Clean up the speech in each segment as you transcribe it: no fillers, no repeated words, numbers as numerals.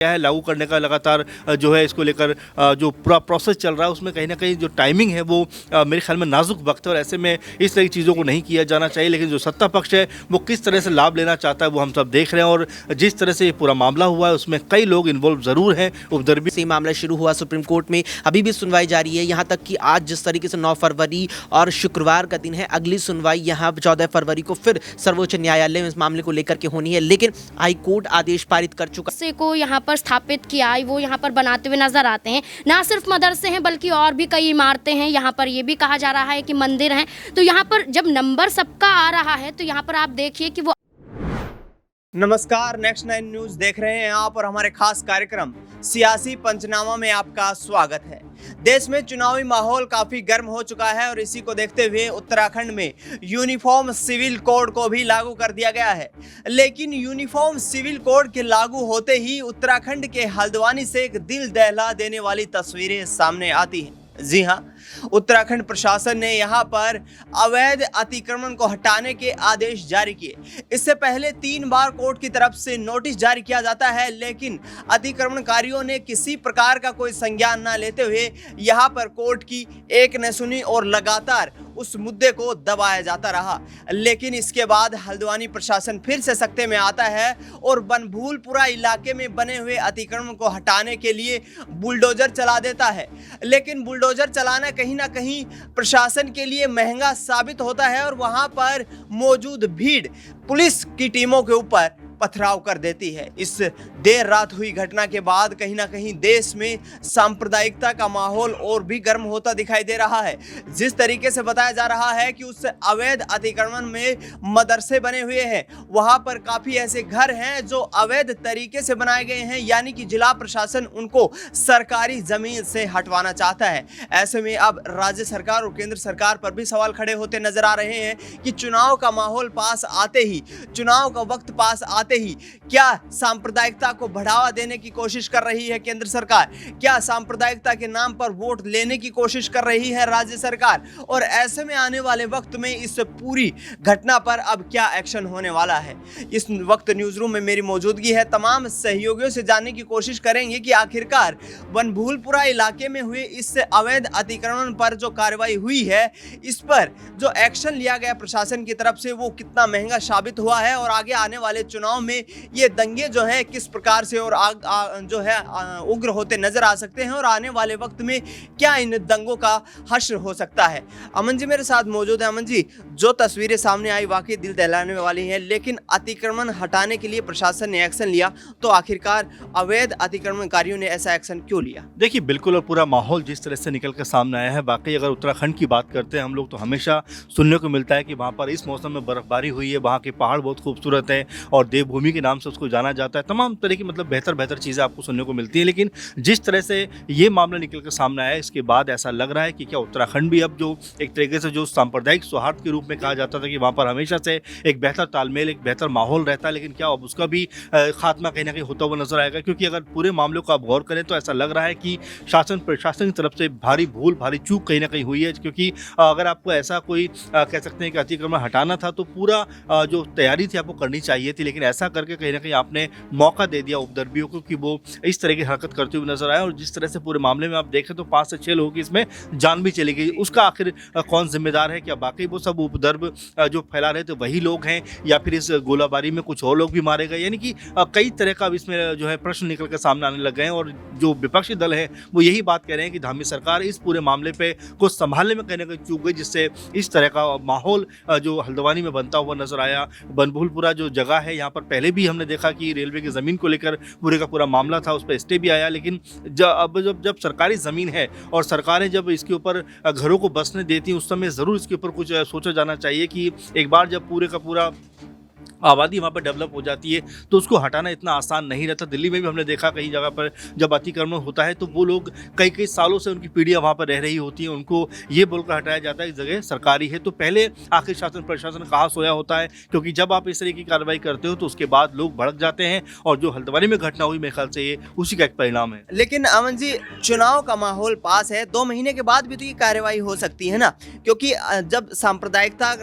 क्या है लागू करने का लगातार जो है इसको लेकर जो पूरा प्रोसेस चल रहा है उसमें कहीं ना कहीं जो टाइमिंग है वो मेरे ख्याल में नाजुक वक्त है और ऐसे में इस तरह की चीज़ों को नहीं किया जाना चाहिए। लेकिन जो सत्ता पक्ष है वो किस तरह से लाभ लेना चाहता है वो हम सब देख रहे हैं और जिस तरह से ये पूरा मामला हुआ है उसमें कई लोग इन्वॉल्व ज़रूर हैं। उपद्रवी से मामला शुरू हुआ सुप्रीम कोर्ट में अभी भी सुनवाई जारी है। यहाँ तक कि आज जिस तरीके से 9 फरवरी और शुक्रवार का दिन है, अगली सुनवाई यहाँ 14 फरवरी को फिर सर्वोच्च न्यायालय में इस मामले को लेकर के होनी है। लेकिन हाई कोर्ट आदेश पारित कर चुका मदरसे को यहाँ पर स्थापित किया वो यहाँ पर बनाते हुए नजर आते हैं। ना सिर्फ मदरसे हैं बल्कि और भी कई इमारतें हैं। यहाँ पर ये भी कहा जा रहा है कि मंदिर हैं। तो यहाँ पर जब नंबर सबका आ रहा है तो यहाँ पर आप देखिए कि वो नमस्कार, नेक्स्ट 9 न्यूज देख रहे हैं आप और हमारे खास कार्यक्रम सियासी पंचनामा में आपका स्वागत है। देश में चुनावी माहौल काफी गर्म हो चुका है और इसी को देखते हुए उत्तराखंड में यूनिफॉर्म सिविल कोड को भी लागू कर दिया गया है। लेकिन यूनिफॉर्म सिविल कोड के लागू होते ही उत्तराखंड के हल्द्वानी से एक दिल दहला देने वाली तस्वीरें सामने आती हैं। जी हाँ, उत्तराखंड प्रशासन ने यहाँ पर अवैध अतिक्रमण को हटाने के आदेश जारी किए। इससे पहले 3 बार कोर्ट की तरफ से नोटिस जारी किया जाता है, लेकिन अतिक्रमणकारियों ने किसी प्रकार का कोई संज्ञान न लेते हुए यहाँ पर कोर्ट की एक न सुनी और लगातार उस मुद्दे को दबाया जाता रहा। लेकिन इसके बाद हल्द्वानी प्रशासन फिर से सख्ते में आता है और बनभूलपुरा इलाके में बने हुए अतिक्रमण को हटाने के लिए बुलडोजर चला देता है। लेकिन बुलडोजर चलाना कहीं ना कहीं प्रशासन के लिए महंगा साबित होता है और वहां पर मौजूद भीड़ पुलिस की टीमों के ऊपर पथराव कर देती है। इस देर रात हुई घटना के बाद कहीं ना कहीं देश में सांप्रदायिकता का माहौल और भी गर्म होता दिखाई दे रहा है। जिस तरीके से बताया जा रहा है कि उस अवैध अतिक्रमण में मदरसे बने हुए हैं, वहां पर काफी ऐसे घर हैं जो अवैध तरीके से बनाए गए हैं, यानी कि जिला प्रशासन उनको सरकारी जमीन से हटवाना चाहता है। ऐसे में अब राज्य सरकार और केंद्र सरकार पर भी सवाल खड़े होते नजर आ रहे हैं कि चुनाव का माहौल पास आते ही, चुनाव का वक्त पास आते ही क्या सांप्रदायिकता को बढ़ावा देने की कोशिश कर रही है केंद्र सरकार? क्या सांप्रदायिकता के नाम पर वोट लेने की कोशिश कर रही है राज्य सरकार? और ऐसे में आने वाले वक्त में इस पूरी घटना पर अब क्या एक्शन होने वाला है? इस वक्त न्यूज रूम में मेरी मौजूदगी है। तमाम सहयोगियों से जानने की कोशिश करेंगे कि आखिरकार बनभूलपुरा इलाके में हुए इस अवैध अतिक्रमण पर जो कार्रवाई हुई है, इस पर जो एक्शन लिया गया प्रशासन की तरफ से, वो कितना महंगा साबित हुआ है और आगे आने वाले चुनाव में ये दंगे जो है किस प्रकार से और जो है उग्र होते नजर आ सकते हैं और आने वाले वक्त में क्या इन दंगों का हश्र हो सकता है। अमन जी मेरे साथ मौजूद है। अमन जी, जो तस्वीरें सामने आई वाकई दिल दहलाने वाली हैं, लेकिन अतिक्रमण हटाने के लिए प्रशासन ने एक्शन लिया, तो आखिरकार अवैध अतिक्रमणकारियों ने ऐसा एक्शन क्यों लिया? देखिए, बिल्कुल और पूरा माहौल जिस तरह से निकल कर सामने आया है, वाकई अगर उत्तराखंड की बात करते हैं हम लोग तो हमेशा सुनने को मिलता है कि वहाँ पर इस मौसम में बर्फबारी हुई है, वहाँ के पहाड़ बहुत खूबसूरत हैं और देवभूमि के नाम से उसको जाना जाता है। तमाम तरह की मतलब बेहतर चीज़ें आपको सुनने को मिलती हैं। लेकिन जिस तरह से ये मामला निकल कर सामने आया, इसके बाद ऐसा लग रहा है कि क्या उत्तराखंड भी अब जो एक तरीके से जो सांप्रदायिक सौहार्द के रूप में कहा जाता था कि वहाँ पर हमेशा से एक बेहतर तालमेल, एक बेहतर माहौल रहता है, लेकिन क्या अब उसका भी खात्मा कहीं ना कहीं होता हुआ नजर आएगा? क्योंकि अगर पूरे मामले को आप गौर करें तो ऐसा लग रहा है कि शासन प्रशासन की तरफ से भारी भूल, भारी चूक कहीं ना कहीं हुई है। क्योंकि अगर आपको ऐसा कोई कह सकते हैं कि अतिक्रमण हटाना था तो पूरा जो तैयारी थी आपको करनी चाहिए थी, लेकिन ऐसा करके कहीं ना कहीं आपने मौका दे दिया उपद्रवियों को कि वो इस तरह की हरकत करते हुए नजर आए। और जिस तरह से पूरे मामले में आप देखें तो 5 से 6 लोगों की इसमें जान भी चली गई। उसका आखिर कौन जिम्मेदार है? क्या बाकी वो सब उपद्रव जो फैला रहे थे वही लोग हैं या फिर इस गोलाबारी में कुछ और लोग भी मारे गए? यानी कि कई तरह का अब इसमें जो है प्रश्न निकल कर सामने आने लग गए हैं और जो विपक्षी दल है वो यही बात कह रहे हैं कि धामी सरकार इस पूरे मामले पे को संभालने में कहीं ना कहीं चूक गई, जिससे इस तरह का माहौल जो हल्द्वानी में बनता हुआ नजर आया। बनभूलपुरा जो जगह है, यहाँ पर पहले भी हमने देखा कि रेलवे की ज़मीन को लेकर पूरे का पूरा मामला था, उस पर स्टे भी आया। लेकिन जब सरकारी ज़मीन है और सरकारें जब इसके ऊपर घरों को बसने देती हैं, उस समय ज़रूर इसके ऊपर कुछ सोचा जाना चाहिए कि एक बार जब पूरे का पूरा आबादी वहाँ पर डेवलप हो जाती है तो उसको हटाना इतना आसान नहीं रहता। दिल्ली में भी हमने देखा कई जगह पर जब अतिक्रमण होता है तो वो लोग कई सालों से उनकी पीढ़ियाँ वहाँ पर रह रही होती हैं, उनको ये बोलकर हटाया जाता है कि जगह सरकारी है। तो पहले आखिर शासन प्रशासन कहाँ सोया होता है? क्योंकि जब आप इस तरह की कार्रवाई करते हो तो उसके बाद लोग भड़क जाते हैं और जो हल्द्वानी में घटना हुई मेरे ख्याल से ये उसी का एक परिणाम है। लेकिन अमन जी, चुनाव का माहौल पास है, 2 महीने के बाद भी तो ये कार्रवाई हो सकती है ना? क्योंकि जब सांप्रदायिकता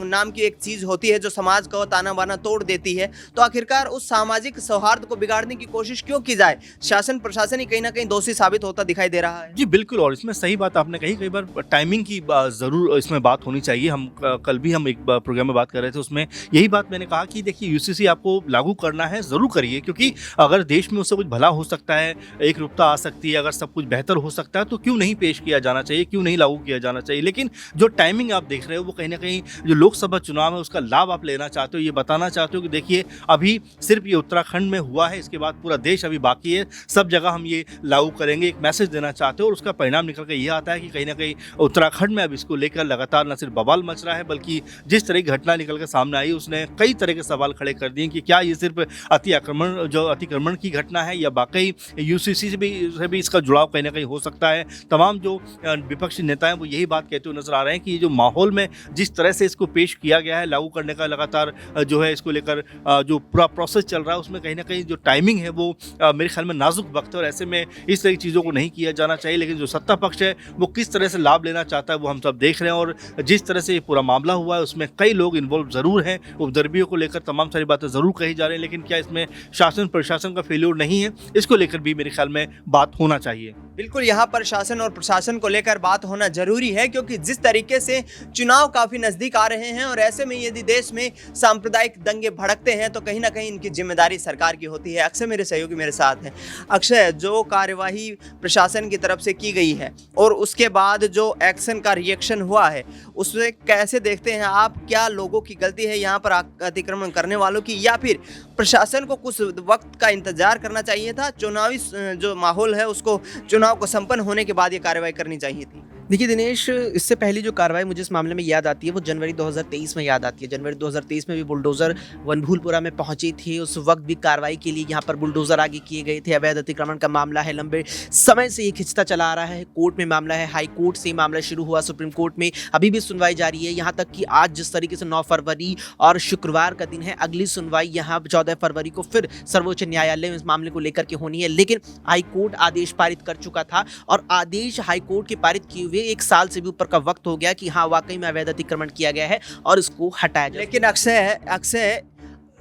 नाम की एक चीज होती है जो समाज को ताना दरवाना तोड़ देती है, तो आखिरकार उस सामाजिक सौहार्द को बिगाड़ने की कोशिश क्यों की जाए? शासन प्रशासन ही कहीं ना कहीं दोषी साबित होता दिखाई दे रहा है। जी बिल्कुल, और इसमें सही बात आपने कही, कई बार टाइमिंग की ज़रूर इसमें बात होनी चाहिए। हम कल भी हम एक प्रोग्राम में बात कर रहे थे, उसमें यही बात मैंने कहा कि देखिए यूसीसी आपको लागू करना है ज़रूर करिए, क्योंकि अगर देश में उससे कुछ भला हो सकता है, एक रूपता आ सकती है, अगर सब कुछ बेहतर हो सकता है तो क्यों नहीं पेश किया जाना चाहिए, क्यों नहीं लागू किया जाना चाहिए। लेकिन जो टाइमिंग आप देख रहे हो वो कहीं ना कहीं जो लोकसभा चुनाव है उसका लाभ आप लेना चाहते हो, ये बताना चाहते हो कि देखिए अभी सिर्फ ये उत्तराखंड में हुआ है, इसके बाद पूरा देश अभी बाकी है, सब जगह हम ये लागू करेंगे, एक मैसेज देना चाहते हो। और उसका परिणाम निकल कर ये आता है कि कहीं ना कहीं उत्तराखंड में अब इसको लेकर लगातार न सिर्फ बवाल मच रहा है, बल्कि जिस तरह की घटना निकल कर सामने आई उसने कई तरह के सवाल खड़े कर दिए कि क्या ये सिर्फ अतिक्रमण की घटना है या वाकई यूसीसी से भी इसका जुड़ाव कहीं ना कहीं हो सकता है। तमाम जो विपक्षी नेता हैं वो यही बात कहते हुए नजर आ रहे हैं कि ये जो माहौल में जिस तरह से इसको पेश किया गया है, लागू करने का लगातार जो है इसको लेकर जो पूरा प्रोसेस चल रहा है, उसमें कहीं ना कहीं जो टाइमिंग है वो मेरे ख्याल में नाजुक वक्त है, और ऐसे में इस तरह की चीज़ों को नहीं किया जाना चाहिए। लेकिन जो सत्ता पक्ष है वो किस तरह से लाभ लेना चाहता है वो हम सब देख रहे हैं, और जिस तरह से ये पूरा मामला हुआ है उसमें कई लोग इन्वॉल्व ज़रूर हैं, उपद्रवियों को लेकर तमाम सारी बातें ज़रूर कही जा रही हैं, लेकिन क्या इसमें शासन प्रशासन का फेल्योर नहीं है, इसको लेकर भी मेरे ख्याल में बात होना चाहिए। बिल्कुल, यहाँ पर शासन और प्रशासन को लेकर बात होना जरूरी है, क्योंकि जिस तरीके से चुनाव काफी नजदीक आ रहे हैं और ऐसे में यदि देश में सांप्रदायिक दंगे भड़कते हैं तो कहीं ना कहीं इनकी जिम्मेदारी सरकार की होती है। अक्षय मेरे सहयोगी मेरे साथ हैं। अक्षय, जो कार्यवाही प्रशासन की तरफ से की गई है और उसके बाद जो एक्शन का रिएक्शन हुआ है उससे कैसे देखते हैं आप? क्या लोगों की गलती है यहाँ पर अतिक्रमण करने वालों की, या फिर प्रशासन को कुछ वक्त का इंतजार करना चाहिए था? चुनावी जो माहौल है उसको चुनाव को संपन्न होने के बाद ये कार्रवाई करनी चाहिए थी। देखिए दिनेश, इससे पहले जो कार्रवाई मुझे इस मामले में याद आती है वो जनवरी 2023 में याद आती है। जनवरी 2023 में भी बुलडोज़र वनभूलपुरा में पहुंची थी। उस वक्त भी कार्रवाई के लिए यहाँ पर बुलडोज़र आगे किए गए थे। अवैध अतिक्रमण का मामला है, लंबे समय से ये खिंचता चला आ रहा है। कोर्ट में मामला है, हाई कोर्ट से मामला शुरू हुआ, सुप्रीम कोर्ट में अभी भी सुनवाई जारी है। यहाँ तक कि आज जिस तरीके से 9 फरवरी और शुक्रवार का दिन है, अगली सुनवाई यहाँ 14 फरवरी को फिर सर्वोच्च न्यायालय में इस मामले को लेकर के होनी है। लेकिन हाई कोर्ट आदेश पारित कर चुका था और आदेश हाई कोर्ट के पारित किए हुए 1 साल से भी ऊपर का वक्त हो गया कि हाँ वाकई में अवैध अतिक्रमण किया गया है और इसको हटाया जाए। लेकिन अक्षय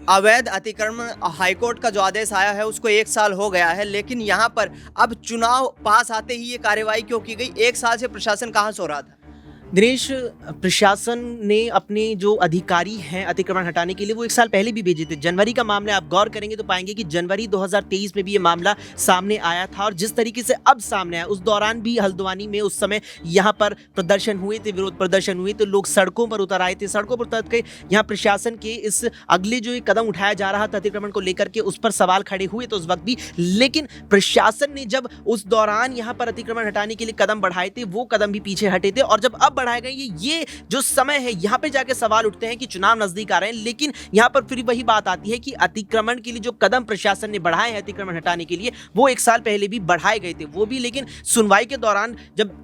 अवैध अतिक्रमण हाईकोर्ट का जो आदेश आया है उसको 1 साल हो गया है, लेकिन यहाँ पर अब चुनाव पास आते ही ये कार्रवाई क्यों की गई? 1 साल से प्रशासन कहाँ सो रहा था? दिनेश, प्रशासन ने अपने जो अधिकारी हैं अतिक्रमण हटाने के लिए वो 1 साल पहले भी भेजे थे। जनवरी का मामला आप गौर करेंगे तो पाएंगे कि जनवरी 2023 में भी ये मामला सामने आया था और जिस तरीके से अब सामने आया, उस दौरान भी हल्द्वानी में उस समय यहाँ पर प्रदर्शन हुए थे, विरोध प्रदर्शन हुए तो लोग सड़कों पर उतर आए थे। सड़कों पर उतर के यहाँ प्रशासन के इस अगले जो कदम उठाया जा रहा था अतिक्रमण को लेकर के, उस पर सवाल खड़े हुए तो उस वक्त भी। लेकिन प्रशासन ने जब उस दौरान यहाँ पर अतिक्रमण हटाने के लिए कदम बढ़ाए थे वो कदम भी पीछे हटे थे, और जब अब बढ़ाए गए ये जो समय है यहाँ पे जाके सवाल उठते हैं कि चुनाव नजदीक आ रहे हैं। लेकिन यहाँ पर फिर वही बात आती है कि अतिक्रमण के लिए जो कदम प्रशासन ने बढ़ाए हैं अतिक्रमण हटाने के लिए वो 1 साल पहले भी बढ़ाए गए थे, वो भी। लेकिन सुनवाई के दौरान जब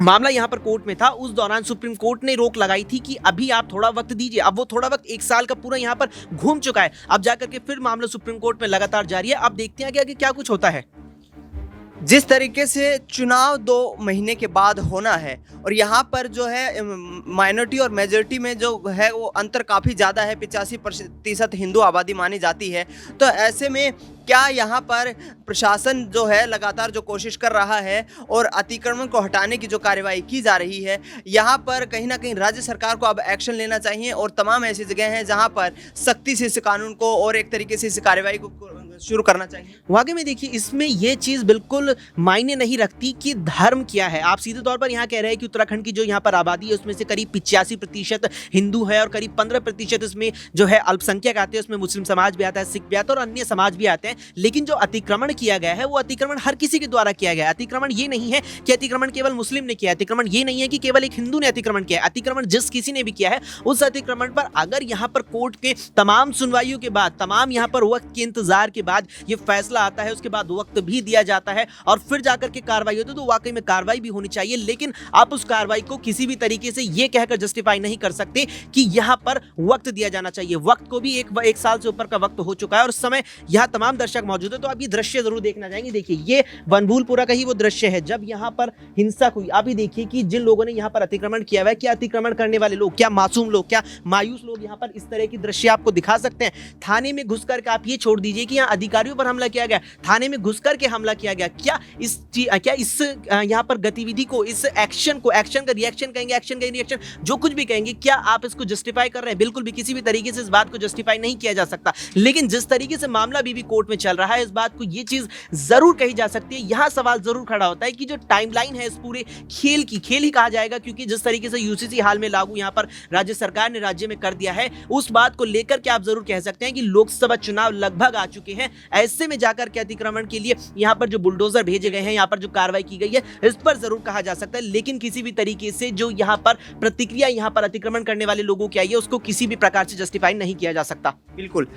मामला यहाँ पर कोर्ट में था उस दौरान सुप्रीम कोर्ट ने रोक लगाई थी कि अभी आप थोड़ा वक्त दीजिए। अब वो थोड़ा वक्त 1 साल का पूरा यहाँ पर घूम चुका है। अब जाकर के फिर मामला सुप्रीम कोर्ट में लगातार जारी है। अब देखते हैं कि आगे क्या कुछ होता है। जिस तरीके से चुनाव 2 महीने के बाद होना है और यहाँ पर जो है माइनॉरिटी और मेजॉरिटी में जो है वो अंतर काफ़ी ज़्यादा है, 85% हिंदू आबादी मानी जाती है, तो ऐसे में क्या यहाँ पर प्रशासन जो है लगातार जो कोशिश कर रहा है और अतिक्रमण को हटाने की जो कार्रवाई की जा रही है, यहाँ पर कहीं ना कहीं राज्य सरकार को अब एक्शन लेना चाहिए और तमाम ऐसी जगह हैं जहाँ पर सख्ती से इस कानून को और एक तरीके से इस कार्रवाई को शुरू करना चाहिए? वाकई में देखिए, इसमें ये चीज़ बिल्कुल मायने नहीं रखती कि धर्म क्या है। आप सीधे तौर पर यहाँ कह रहे हैं कि उत्तराखंड की जो यहाँ पर आबादी है उसमें से करीब 85% हिंदू है और करीब 15% इसमें जो है अल्पसंख्यक आते हैं। उसमें मुस्लिम समाज भी आता है, सिख भी आता है और अन्य समाज भी आते हैं। लेकिन जो अतिक्रमण किया गया है वो अतिक्रमण हर किसी के द्वारा किया गया है। अतिक्रमण ये नहीं है कि अतिक्रमण केवल मुस्लिम ने किया है, अतिक्रमण ये नहीं है कि केवल एक हिंदू ने अतिक्रमण किया है। अतिक्रमण जिस किसी ने भी किया है उस अतिक्रमण पर अगर यहाँ पर कोर्ट के तमाम सुनवाइयों के बाद, तमाम यहाँ पर वक्त के इंतजार के बाद ये फैसला आता है, उसके बाद वक्त भी दिया जाता है और फिर जाकर के कार्रवाई होती है, तो वाकई में कार्रवाई भी होनी चाहिए। लेकिन आप उस कार्रवाई को किसी भी तरीके से ये कहकर जस्टिफाई नहीं कर सकते कि यहां पर वक्त दिया जाना चाहिए। वक्त को भी एक साल से ऊपर का वक्त हो चुका है और उस समय यहां तमाम दर्शक मौजूद है, तो आप ये दृश्य जरूर देखना चाहेंगे। देखिए, ये बनभूलपुरा का ही वो दृश्य है जब यहां पर हिंसा हुई। आप ही देखिए कि जिन लोगों ने यहां पर अतिक्रमण किया हुआ है, क्या अतिक्रमण करने वाले लोग, क्या मासूम लोग, क्या मायूस लोग यहां पर इस तरह की दृश्य आपको दिखा सकते हैं। थाने में घुस करके, आप ये छोड़ दीजिए कि यहां अधिकारियों पर हमला किया गया, थाने में घुस करके हमला किया गया। क्या इस यहां पर गतिविधि को, इस एक्शन को, एक्शन का रिएक्शन कहेंगे, एक्शन का रिएक्शन, जो कुछ भी कहेंगे, क्या आप इसको जस्टिफाई कर रहे हैं? बिल्कुल भी किसी भी तरीके से इस बात को जस्टिफाई नहीं किया जा सकता। लेकिन जिस तरीके से मामला अभी भी कोर्ट में चल रहा है, इस बात को ये चीज जरूर कही जा सकती है। यहां सवाल जरूर खड़ा होता है कि जो टाइमलाइन है इस पूरे खेल की, खेल ही कहा जाएगा, क्योंकि जिस तरीके से यूसीसी हाल में लागू यहां पर राज्य सरकार ने राज्य में कर दिया है, उस बात को लेकर के आप जरूर कह सकते हैं कि लोकसभा चुनाव लगभग आ चुके हैं। ऐसे में जाकर के अतिक्रमण के लिए यहां पर जो बुलडोजर भेजे गए हैं, यहां पर जो कार्रवाई की गई है, इस पर जरूर कहा जा सकता है। लेकिन किसी भी तरीके से जो यहां पर प्रतिक्रिया यहां पर अतिक्रमण करने वाले लोगों की आई है, उसको किसी भी प्रकार से जस्टिफाई नहीं किया जा सकता। बिल्कुल।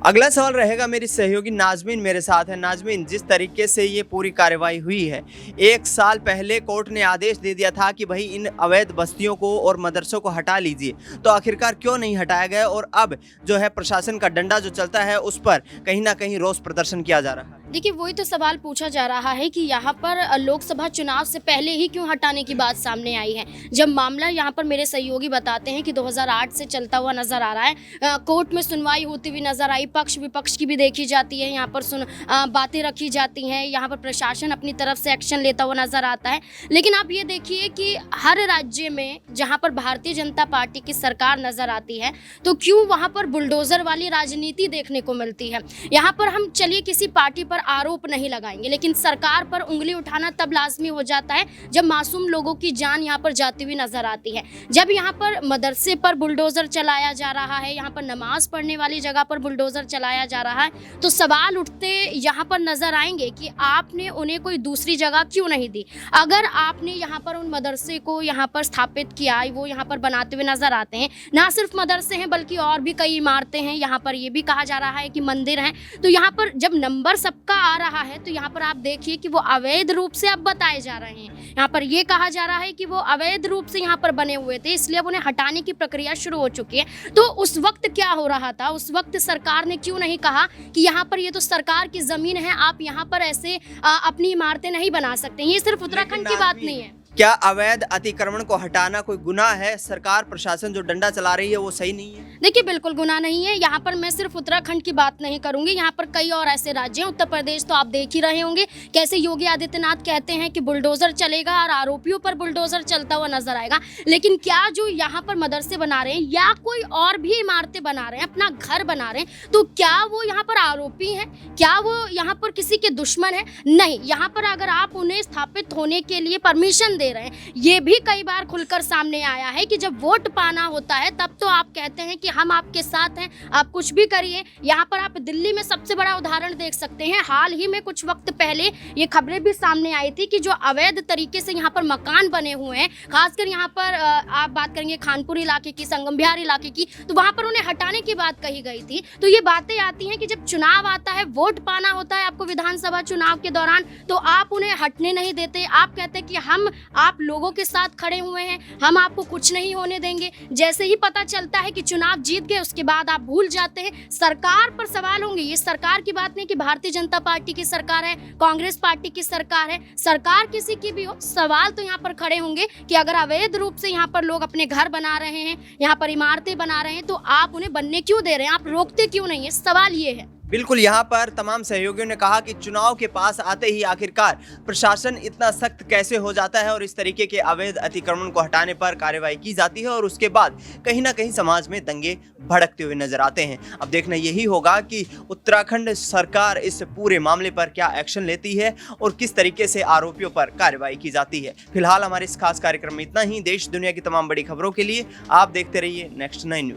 अगला सवाल रहेगा, मेरी सहयोगी नाजमीन मेरे साथ है। नाजमीन, जिस तरीके से ये पूरी कार्रवाई हुई है, एक साल पहले कोर्ट ने आदेश दे दिया था कि भाई इन अवैध बस्तियों को और मदरसों को हटा लीजिए, तो आखिरकार क्यों नहीं हटाया गया और अब जो है प्रशासन का डंडा जो चलता है उस पर कहीं ना कहीं रोष प्रदर्शन किया जा रहा है? देखिए, वही तो सवाल पूछा जा रहा है कि यहाँ पर लोकसभा चुनाव से पहले ही क्यों हटाने की बात सामने आई है, जब मामला यहाँ पर मेरे सहयोगी बताते हैं कि 2008 से चलता हुआ नजर आ रहा है। कोर्ट में सुनवाई होती हुई नजर आई, पक्ष विपक्ष की भी देखी जाती है, यहाँ पर बातें रखी जाती हैं, यहाँ पर प्रशासन अपनी तरफ से एक्शन लेता हुआ नजर आता है। लेकिन आप ये देखिए कि हर राज्य में जहाँ पर भारतीय जनता पार्टी की सरकार नजर आती है, तो क्यों वहाँ पर बुलडोजर वाली राजनीति देखने को मिलती है। यहाँ पर हम चलिए किसी पार्टी पर आरोप नहीं लगाएंगे, लेकिन सरकार पर उंगली उठाना तब लाजमी हो जाता है जब मासूम लोगों की जान यहाँ पर जाती हुई नजर आती है। जब यहाँ पर मदरसे पर बुलडोजर चलाया जा रहा है, यहाँ पर नमाज पढ़ने वाली जगह पर बुलडोजर चलाया जा रहा है, तो सवाल उठते यहाँ पर नजर आएंगे कि आपने उन्हें कोई दूसरी जगह क्यों नहीं दी। अगर आपने यहाँ पर उन मदरसे को यहाँ पर स्थापित किया, वो यहाँ पर बनाते हुए नजर आते हैं, ना सिर्फ मदरसे हैं बल्कि और भी कई इमारतें हैं, यहाँ पर ये भी कहा जा रहा है कि मंदिर हैं, तो यहाँ पर जब नंबर सबका आ रहा है तो यहाँ पर आप देखिए कि वो अवैध रूप से अब बताए जा रहे हैं। यहाँ पर ये कहा जा रहा है कि वो अवैध रूप से यहाँ पर बने हुए थे, इसलिए अब उन्हें हटाने की प्रक्रिया शुरू हो चुकी है। तो उस वक्त क्या हो रहा था, उस वक्त सरकार ने क्यों नहीं कहा कि यहाँ पर ये तो सरकार की जमीन है, आप यहाँ पर ऐसे अपनी इमारतें नहीं बना सकते। ये सिर्फ उत्तराखंड की बात नहीं है। क्या अवैध अतिक्रमण को हटाना कोई गुनाह है? सरकार प्रशासन जो डंडा चला रही है वो सही नहीं है? देखिए, बिल्कुल गुनाह नहीं है। यहाँ पर मैं सिर्फ उत्तराखंड की बात नहीं करूंगी, यहाँ पर कई और ऐसे राज्य हैं। उत्तर प्रदेश तो आप देख ही रहे होंगे कैसे योगी आदित्यनाथ कहते हैं कि बुलडोजर चलेगा और आरोपियों पर बुलडोजर चलता हुआ नजर आएगा। लेकिन क्या जो यहाँ पर मदरसे बना रहे हैं या कोई और भी इमारतें बना रहे हैं, अपना घर बना रहे हैं, तो क्या वो यहाँ पर आरोपी हैं? क्या वो यहाँ पर किसी के दुश्मन है? नहीं। यहाँ पर अगर आप उन्हें स्थापित होने के लिए परमिशन दे रहे हैं, ये भी कई बार खुलकर सामने आया है कि जब वोट पाना होता है तब तो आप कहते हैं कि हम आपके साथ हैं, आप कुछ भी करिए। यहाँ पर आप दिल्ली में सबसे बड़ा उदाहरण देख सकते हैं। हाल ही में कुछ वक्त पहले ये खबरें भी सामने आई थी कि जो अवैध तरीके से यहाँ पर मकान बने हुए हैं, खासकर यहाँ पर आप बात करेंगे खानपुर इलाके की, संगम बिहार इलाके की, तो वहाँ पर उन्हें हटाने की बात कही गई थी। तो ये बातें आती हैं कि जब चुनाव आता है, वोट पाना होता है आपको विधानसभा चुनाव के दौरान, तो आप उन्हें हटने नहीं देते। आप कहते हैं कि हम आप लोगों के साथ खड़े हुए हैं, हम आपको कुछ नहीं होने देंगे। जैसे ही पता चलता है कि चुनाव जीत गए, उसके बाद आप भूल जाते हैं। सरकार पर सवाल होंगे। ये सरकार की बात नहीं कि भारतीय जनता पार्टी की सरकार है, कांग्रेस पार्टी की सरकार है, सरकार किसी की भी हो, सवाल तो यहाँ पर खड़े होंगे कि अगर अवैध रूप से यहाँ पर लोग अपने घर बना रहे हैं, यहाँ पर इमारतें बना रहे हैं, तो आप उन्हें बनने क्यों दे रहे हैं, आप रोकते क्यों नहीं है? सवाल ये है। बिल्कुल, यहाँ पर तमाम सहयोगियों ने कहा कि चुनाव के पास आते ही आखिरकार प्रशासन इतना सख्त कैसे हो जाता है और इस तरीके के अवैध अतिक्रमण को हटाने पर कार्रवाई की जाती है और उसके बाद कहीं ना कहीं समाज में दंगे भड़कते हुए नजर आते हैं। अब देखना यही होगा कि उत्तराखंड सरकार इस पूरे मामले पर क्या एक्शन लेती है और किस तरीके से आरोपियों पर कार्रवाई की जाती है। फिलहाल हमारे इस खास कार्यक्रम में इतना ही। देश दुनिया की तमाम बड़ी खबरों के लिए आप देखते रहिए नेक्स्ट 9 न्यूज।